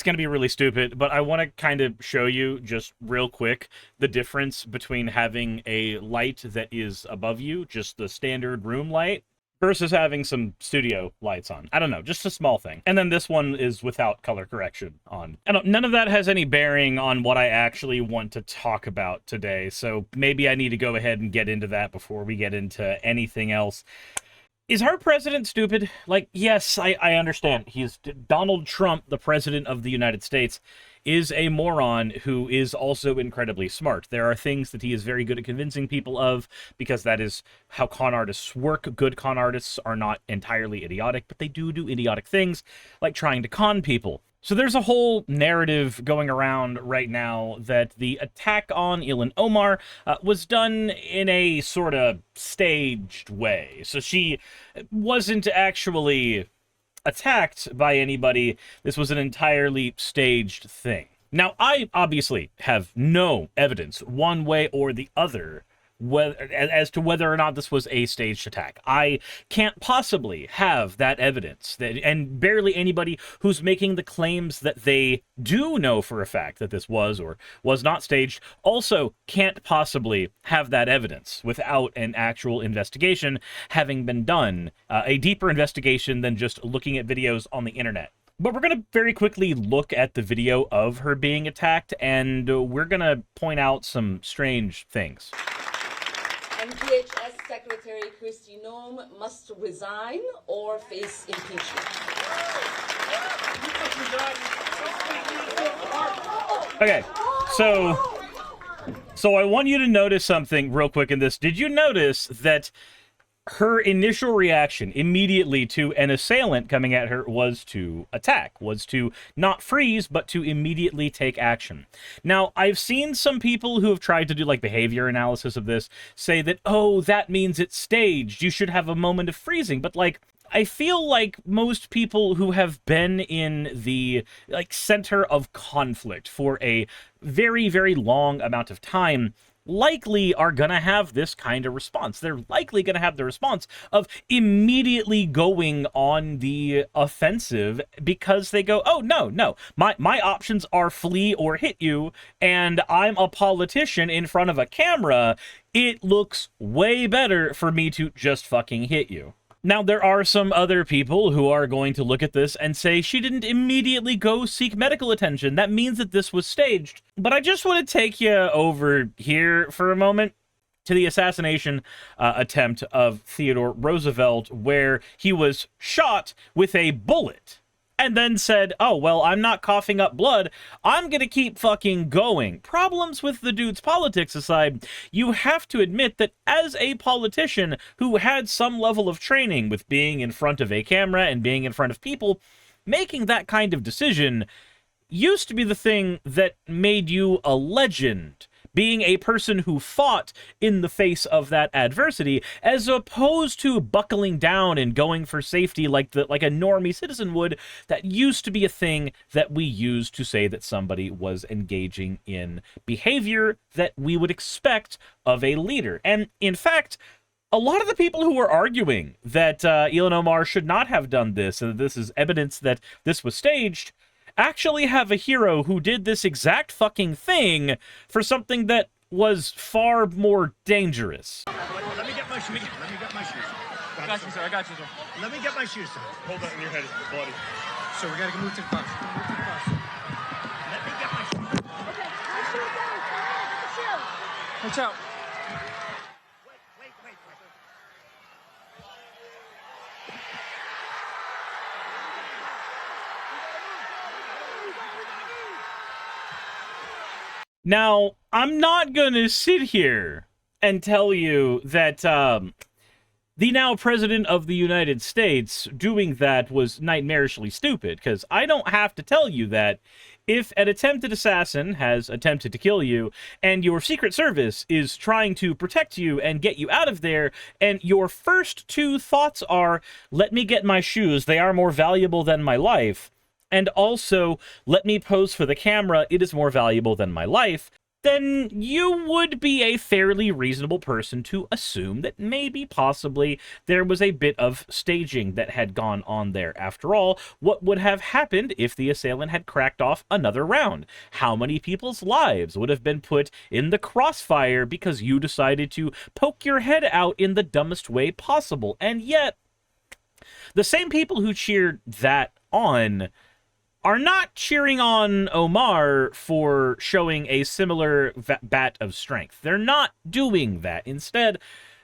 going to be really stupid, but I want to kind of show you just real quick the difference between having a light that is above you, just the standard room light, versus having some studio lights on. I don't know, just a small thing. And then this one is without color correction on. And none of that has any bearing on what I actually want to talk about today, so maybe I need to go ahead and get into that before we get into anything else. Is our president stupid? Like, yes, I understand. He's Donald Trump, the president of the United States, is a moron who is also incredibly smart. There are things that he is very good at convincing people of, because that is how con artists work. Good con artists are not entirely idiotic, but they do idiotic things, like trying to con people. So there's a whole narrative going around right now that the attack on Ilhan Omar was done in a sort of staged way. So she wasn't actually attacked by anybody. This was an entirely staged thing. Now, I obviously have no evidence one way or the other as to whether or not this was a staged attack. I can't possibly have that evidence, and barely anybody who's making the claims that they do know for a fact that this was or was not staged also can't possibly have that evidence without an actual investigation having been done, a deeper investigation than just looking at videos on the internet. But we're going to very quickly look at the video of her being attacked, and we're going to point out some strange things. DHS Secretary Kristi Noem must resign or face impeachment. Okay, so I want you to notice something real quick in this. Did you notice that her initial reaction immediately to an assailant coming at her was to attack, was to not freeze, but to immediately take action? Now, I've seen some people who have tried to do like behavior analysis of this say that, oh, that means it's staged. You should have a moment of freezing. But like, I feel like most people who have been in the like center of conflict for a very, very long amount of time likely are going to have this kind of response. They're likely going to have the response of immediately going on the offensive because they go, oh, no, my options are flee or hit you, and I'm a politician in front of a camera. It looks way better for me to just fucking hit you. Now, there are some other people who are going to look at this and say she didn't immediately go seek medical attention. That means that this was staged. But I just want to take you over here for a moment to the assassination attempt of Theodore Roosevelt, where he was shot with a bullet and then said, oh, well, I'm not coughing up blood. I'm going to keep fucking going. Problems with the dude's politics aside, you have to admit that as a politician who had some level of training with being in front of a camera and being in front of people, making that kind of decision used to be the thing that made you a legend. Being a person who fought in the face of that adversity, as opposed to buckling down and going for safety like a normie citizen would. That used to be a thing that we used to say that somebody was engaging in behavior that we would expect of a leader. And in fact, a lot of the people who were arguing that Ilhan Omar should not have done this, and that this is evidence that this was staged, actually have a hero who did this exact fucking thing for something that was far more dangerous. Let me get my shoes. I got you, sir. Let me get my shoes, sir. Hold that in your head. It's bloody. So we gotta move to the bus. Let me get my shoes. Okay, my shoes down. My shoes. Watch out. Wait. Now, I'm not gonna sit here and tell you that the now President of the United States doing that was nightmarishly stupid, because I don't have to tell you that if an attempted assassin has attempted to kill you, and your Secret Service is trying to protect you and get you out of there, and your first two thoughts are, let me get my shoes, they are more valuable than my life, and also, let me pose for the camera, it is more valuable than my life, then you would be a fairly reasonable person to assume that maybe, possibly, there was a bit of staging that had gone on there. After all, what would have happened if the assailant had cracked off another round? How many people's lives would have been put in the crossfire because you decided to poke your head out in the dumbest way possible? And yet, the same people who cheered that on are not cheering on Omar for showing a similar bat of strength. They're not doing that. Instead,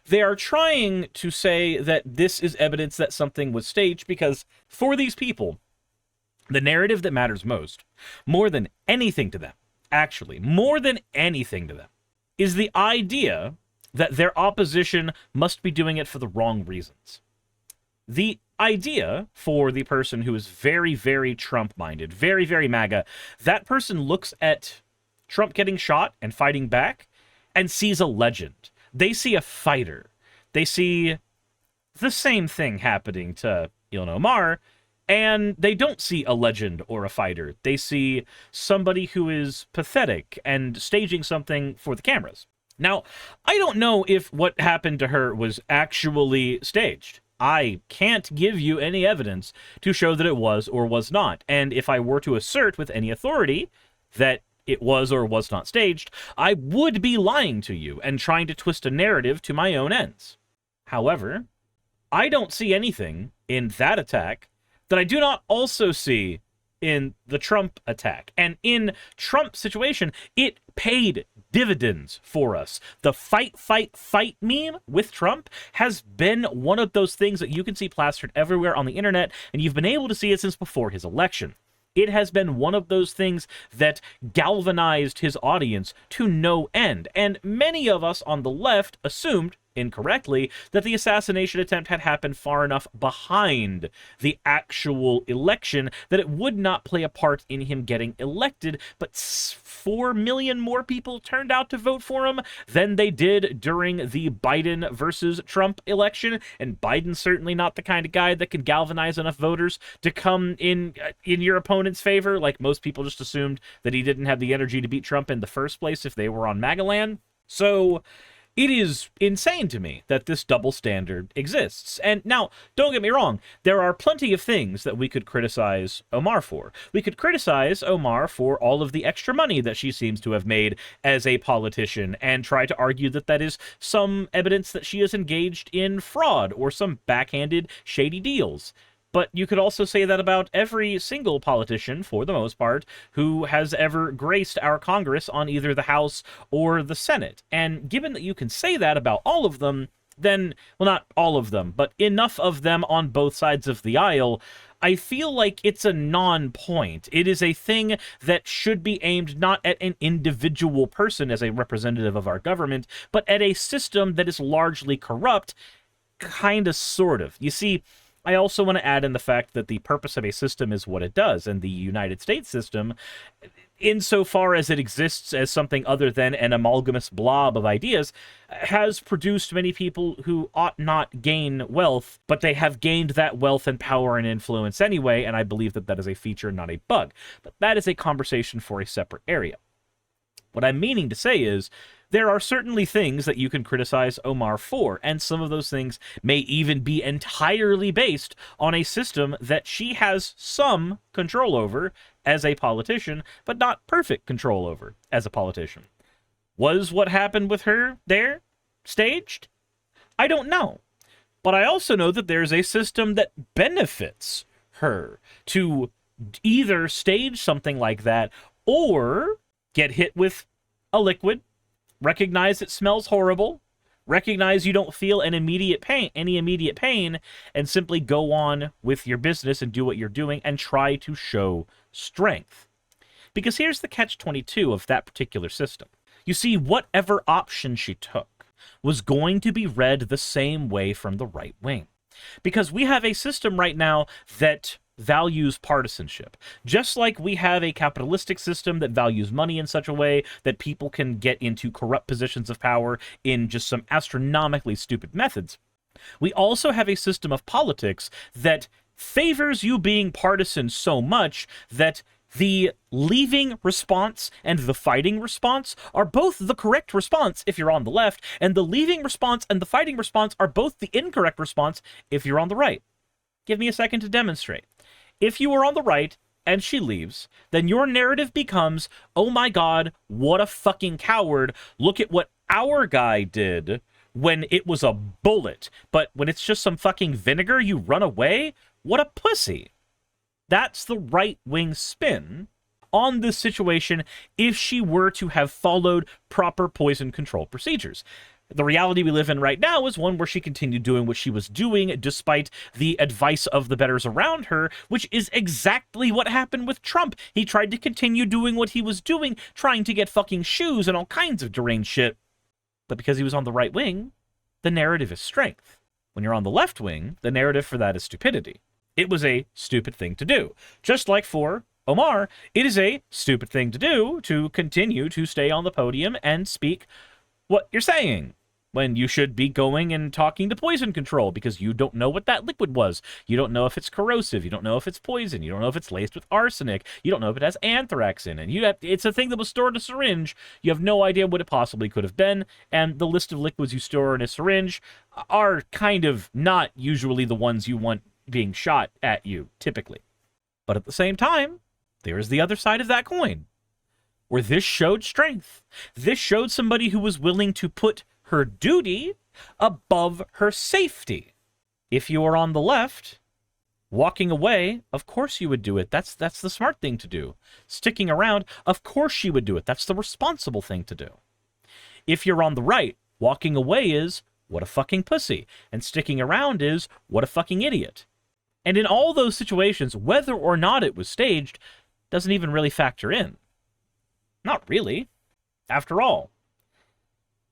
they are trying to say that this is evidence that something was staged, because for these people, the narrative that matters most, more than anything to them, actually, more than anything to them, is the idea that their opposition must be doing it for the wrong reasons. The idea for the person who is very, very Trump-minded, very, very MAGA, that person looks at Trump getting shot and fighting back and sees a legend. They see a fighter. They see the same thing happening to Ilhan Omar, and they don't see a legend or a fighter. They see somebody who is pathetic and staging something for the cameras. Now, I don't know if what happened to her was actually staged. I can't give you any evidence to show that it was or was not. And if I were to assert with any authority that it was or was not staged, I would be lying to you and trying to twist a narrative to my own ends. However, I don't see anything in that attack that I do not also see in the Trump attack. And in Trump's situation, it paid dividends for us. The fight, fight, fight meme with Trump has been one of those things that you can see plastered everywhere on the internet, and you've been able to see it since before his election. It has been one of those things that galvanized his audience to no end, and many of us on the left assumed, incorrectly, that the assassination attempt had happened far enough behind the actual election that it would not play a part in him getting elected, but 4 million more people turned out to vote for him than they did during the Biden versus Trump election, and Biden's certainly not the kind of guy that can galvanize enough voters to come in your opponent's favor. Like, most people just assumed that he didn't have the energy to beat Trump in the first place if they were on MAGA land. So it is insane to me that this double standard exists. And now, don't get me wrong, there are plenty of things that we could criticize Omar for. We could criticize Omar for all of the extra money that she seems to have made as a politician and try to argue that that is some evidence that she is engaged in fraud or some backhanded, shady deals. But you could also say that about every single politician, for the most part, who has ever graced our Congress on either the House or the Senate. And given that you can say that about all of them, then, well, not all of them, but enough of them on both sides of the aisle, I feel like it's a non-point. It is a thing that should be aimed not at an individual person as a representative of our government, but at a system that is largely corrupt, kinda, sort of. You see, I also want to add in the fact that the purpose of a system is what it does, and the United States system, insofar as it exists as something other than an amalgamous blob of ideas, has produced many people who ought not gain wealth, but they have gained that wealth and power and influence anyway, and I believe that that is a feature, not a bug. But that is a conversation for a separate area. What I'm meaning to say is, there are certainly things that you can criticize Omar for, and some of those things may even be entirely based on a system that she has some control over as a politician, but not perfect control over as a politician. Was what happened with her there staged? I don't know. But I also know that there's a system that benefits her to either stage something like that or get hit with a liquid, recognize it smells horrible, recognize you don't feel any immediate pain, and simply go on with your business and do what you're doing and try to show strength. Because here's the catch-22 of that particular system. You see, whatever option she took was going to be read the same way from the right wing. Because we have a system right now that values partisanship. Just like we have a capitalistic system that values money in such a way that people can get into corrupt positions of power in just some astronomically stupid methods, we also have a system of politics that favors you being partisan so much that The leaving response and the fighting response are both the correct response if you're on the left, and the leaving response and the fighting response are both the incorrect response if you're on the right. Give me a second to demonstrate. If you are on the right and she leaves, then your narrative becomes, oh my god, what a fucking coward. Look at what our guy did when it was a bullet. But when it's just some fucking vinegar, you run away? What a pussy. That's the right-wing spin on this situation if she were to have followed proper poison control procedures. The reality we live in right now is one where she continued doing what she was doing despite the advice of the betters around her, which is exactly what happened with Trump. He tried to continue doing what he was doing, trying to get fucking shoes and all kinds of deranged shit. But because he was on the right wing, the narrative is strength. When you're on the left wing, the narrative for that is stupidity. It was a stupid thing to do. Just like for Omar, it is a stupid thing to do to continue to stay on the podium and speak what you're saying when you should be going and talking to poison control because you don't know what that liquid was. You don't know if it's corrosive. You don't know if it's poison. You don't know if it's laced with arsenic. You don't know if it has anthrax in it. It's a thing that was stored in a syringe. You have no idea what it possibly could have been, and the list of liquids you store in a syringe are kind of not usually the ones you want being shot at you, typically. But at the same time, there is the other side of that coin, where this showed strength. This showed somebody who was willing to put her duty above her safety. If you are on the left, walking away, of course you would do it. That's the smart thing to do. Sticking around, of course you would do it. That's the responsible thing to do. If you're on the right, walking away is, what a fucking pussy. And sticking around is, what a fucking idiot. And in all those situations, whether or not it was staged, doesn't even really factor in. Not really. After all,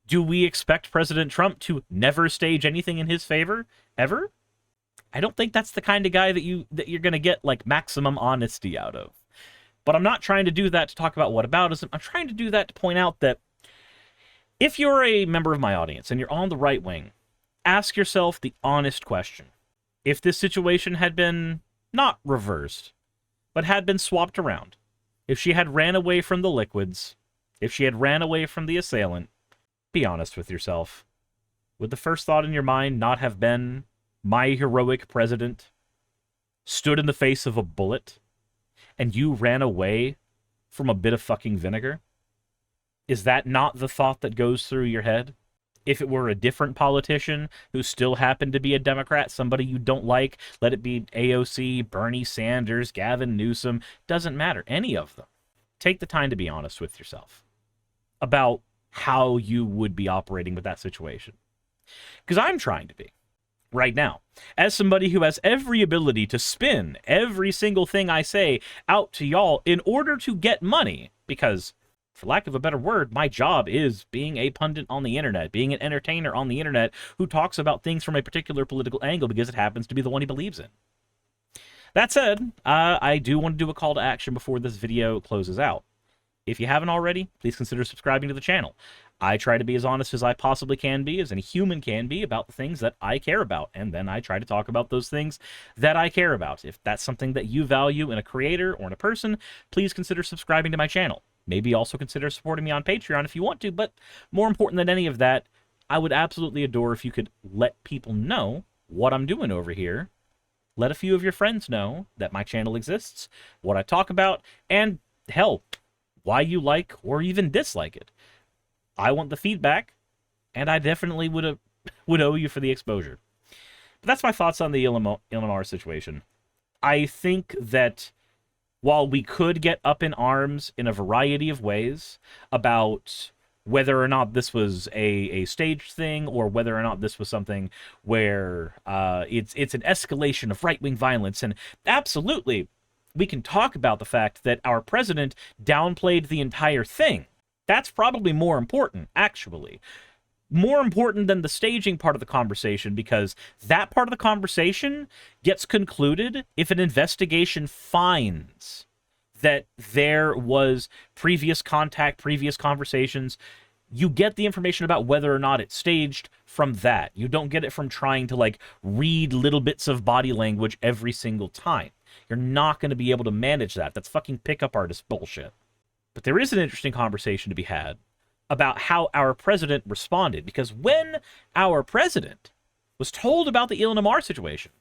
do we expect President Trump to never stage anything in his favor, ever? I don't think that's the kind of guy that you're going to get like maximum honesty out of. But I'm not trying to do that to talk about whataboutism. I'm trying to do that to point out that if you're a member of my audience and you're on the right wing, ask yourself the honest question. If this situation had been not reversed, but had been swapped around, if she had ran away from the liquids, if she had ran away from the assailant, be honest with yourself. Would the first thought in your mind not have been, my heroic president stood in the face of a bullet, and you ran away from a bit of fucking vinegar? Is that not the thought that goes through your head? If it were a different politician who still happened to be a Democrat, somebody you don't like, let it be AOC, Bernie Sanders, Gavin Newsom, doesn't matter, any of them. Take the time to be honest with yourself about how you would be operating with that situation. Because I'm trying to be right now, as somebody who has every ability to spin every single thing I say out to y'all in order to get money, because for lack of a better word, my job is being a pundit on the internet, being an entertainer on the internet who talks about things from a particular political angle because it happens to be the one he believes in. That said, I do want to do a call to action before this video closes out. If you haven't already, please consider subscribing to the channel. I try to be as honest as I possibly can be, as any human can be, about the things that I care about, and then I try to talk about those things that I care about. If that's something that you value in a creator or in a person, please consider subscribing to my channel. Maybe also consider supporting me on Patreon if you want to, but more important than any of that, I would absolutely adore if you could let people know what I'm doing over here. Let a few of your friends know that my channel exists, what I talk about, and hell, why you like or even dislike it. I want the feedback, and I definitely would owe you for the exposure. But that's my thoughts on the Ilhan Omar situation. I think that while we could get up in arms in a variety of ways about whether or not this was a staged thing or whether or not this was something where it's an escalation of right-wing violence, and absolutely, we can talk about the fact that our president downplayed the entire thing. That's probably more important, actually. More important than the staging part of the conversation, because that part of the conversation gets concluded if an investigation finds that there was previous contact, previous conversations. You get the information about whether or not it's staged from that. You don't get it from trying to, like, read little bits of body language every single time. You're not going to be able to manage that. That's fucking pickup artist bullshit. But there is an interesting conversation to be had about how our president responded, because when our president was told about the Ilhan Omar situation,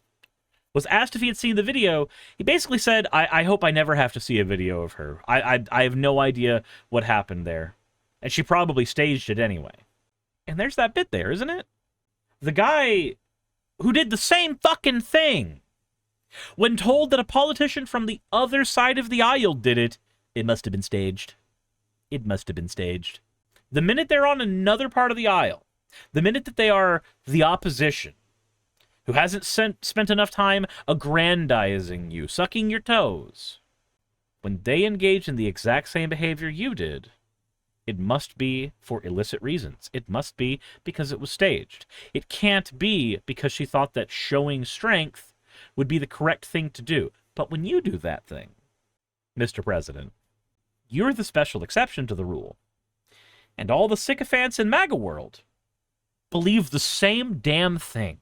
was asked if he had seen the video, he basically said, I hope I never have to see a video of her. I have no idea what happened there. And she probably staged it anyway. And there's that bit there, isn't it? The guy who did the same fucking thing, when told that a politician from the other side of the aisle did it, it must have been staged. It must have been staged. The minute they're on another part of the aisle, the minute that they are the opposition, who hasn't spent enough time aggrandizing you, sucking your toes, when they engage in the exact same behavior you did, it must be for illicit reasons. It must be because it was staged. It can't be because she thought that showing strength would be the correct thing to do. But when you do that thing, Mr. President, you're the special exception to the rule. And all the sycophants in MAGA world believe the same damn thing.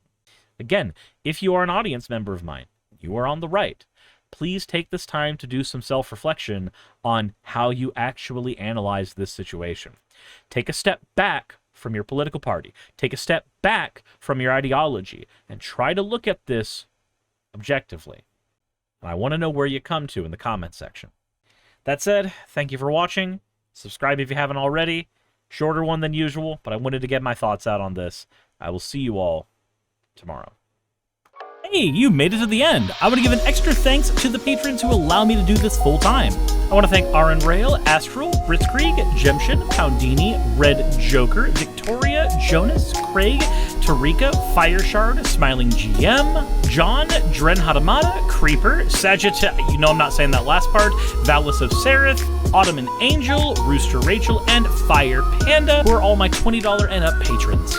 Again, if you are an audience member of mine, you are on the right. Please take this time to do some self-reflection on how you actually analyze this situation. Take a step back from your political party. Take a step back from your ideology and try to look at this objectively. And I want to know where you come to in the comment section. That said, thank you for watching. Subscribe if you haven't already. Shorter one than usual, but I wanted to get my thoughts out on this. I will see you all tomorrow. Hey, you made it to the end. I want to give an extra thanks to the patrons who allow me to do this full time. I want to thank Aaron Rail, Astral, Britzkrieg, Jemshin, Poundini, Red Joker, Victoria, Jonas, Craig, Tarika, Fireshard, Smiling GM, John, Dren Hadamada, Creeper, Sagitt, you know I'm not saying that last part, Valis of Sereth, Ottoman Angel, Rooster Rachel, and Fire Panda, who are all my $20 and up patrons.